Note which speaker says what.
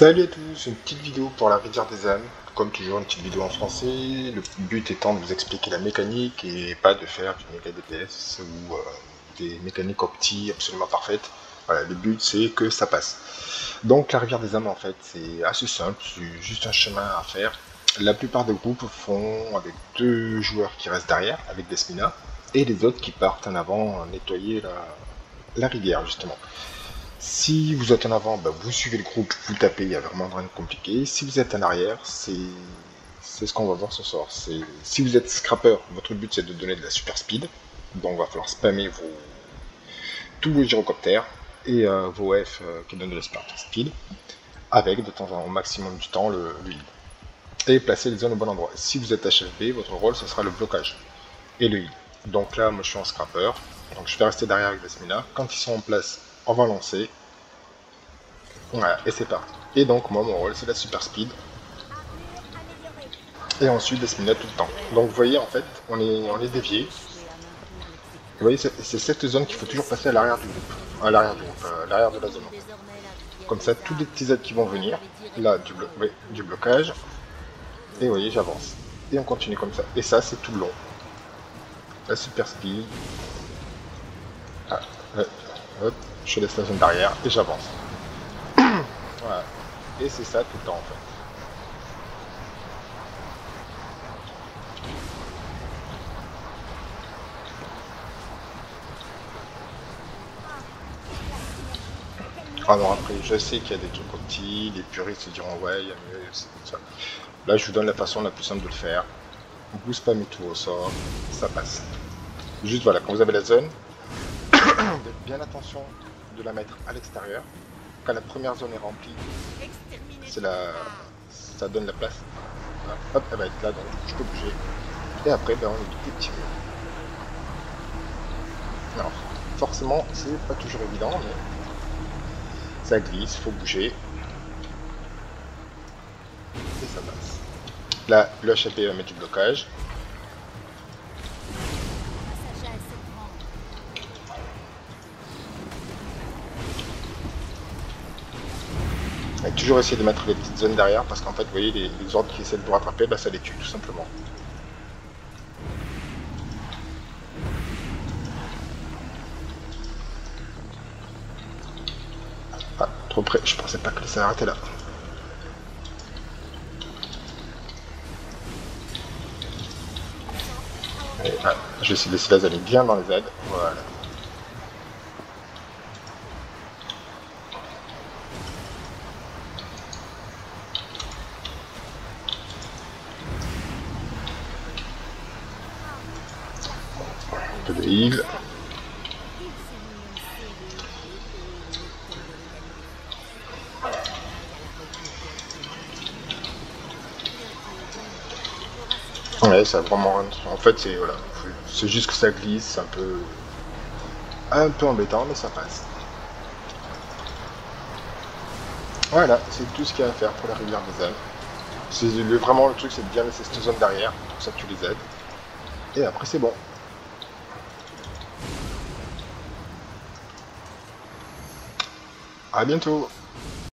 Speaker 1: Salut à tous, une petite vidéo pour la rivière des âmes. Comme toujours, une petite vidéo en français. Le but étant de vous expliquer la mécanique et pas de faire du méga DPS ou des mécaniques opti absolument parfaites. Voilà, le but c'est que ça passe. Donc la rivière des âmes en fait c'est assez simple, c'est juste un chemin à faire. La plupart des groupes font avec 2 joueurs qui restent derrière avec des sminas et les autres qui partent en avant nettoyer la rivière justement. Si vous êtes en avant, bah, vous suivez le groupe, vous tapez, il n'y a vraiment rien de compliqué. Si vous êtes en arrière, c'est ce qu'on va voir ce soir. Si vous êtes scrapper, votre but c'est de donner de la super speed. Donc il va falloir spammer tous vos gyrocoptères et vos F qui donnent de la super speed, avec de temps en temps, au maximum du temps, le heal. Et placer les zones au bon endroit. Si vous êtes HFB, votre rôle ce sera le blocage et le heal. Donc là, moi je suis en scrapper, donc je vais rester derrière avec des sminas. Quand ils sont en place, on va lancer. Voilà, et c'est parti. Et donc moi mon rôle c'est la super speed. Et ensuite des sminas tout le temps. Donc vous voyez en fait on est dévié. Vous voyez c'est cette zone qu'il faut toujours passer à l'arrière du groupe. À l'arrière du groupe, à l'arrière de la zone. Comme ça tous les petits aides qui vont venir. Là du blocage. Et vous voyez j'avance. Et on continue comme ça. Et ça c'est tout le long. La super speed. Ah, hop, je laisse la zone d'arrière et j'avance. Voilà. Et c'est ça tout le temps en fait. Alors après, je sais qu'il y a des trucs opti, les puristes se diront ouais, il y a mieux, c'est ça. Là, je vous donne la façon la plus simple de le faire. Vous spammez tout au sort, ça passe. Juste voilà, quand vous avez la zone, faites bien attention de la mettre à l'extérieur. Quand la première zone est remplie, ça donne la place. Voilà. Hop, elle va être là, donc je peux bouger. Et après, ben, on est des petits murs. Alors, forcément, c'est pas toujours évident, mais ça glisse, faut bouger. Et ça passe. Là, le HAP va mettre du blocage. Et toujours essayer de mettre les petites zones derrière parce qu'en fait, vous voyez, les ordres qui essaient de vous rattraper, bah, ça les tue tout simplement. Ah, trop près, je pensais pas que ça arrêtait là. Et, ah, je vais essayer de laisser la zone bien dans les aides, voilà. Un peu de heal. Ouais, ça a vraiment... En fait, c'est voilà, c'est juste que ça glisse, c'est un peu embêtant, mais ça passe. Voilà, c'est tout ce qu'il y a à faire pour la rivière des âmes. Vraiment, le truc, c'est de bien laisser cette zone derrière, pour ça tu les aides. Et après, c'est bon. À bientôt.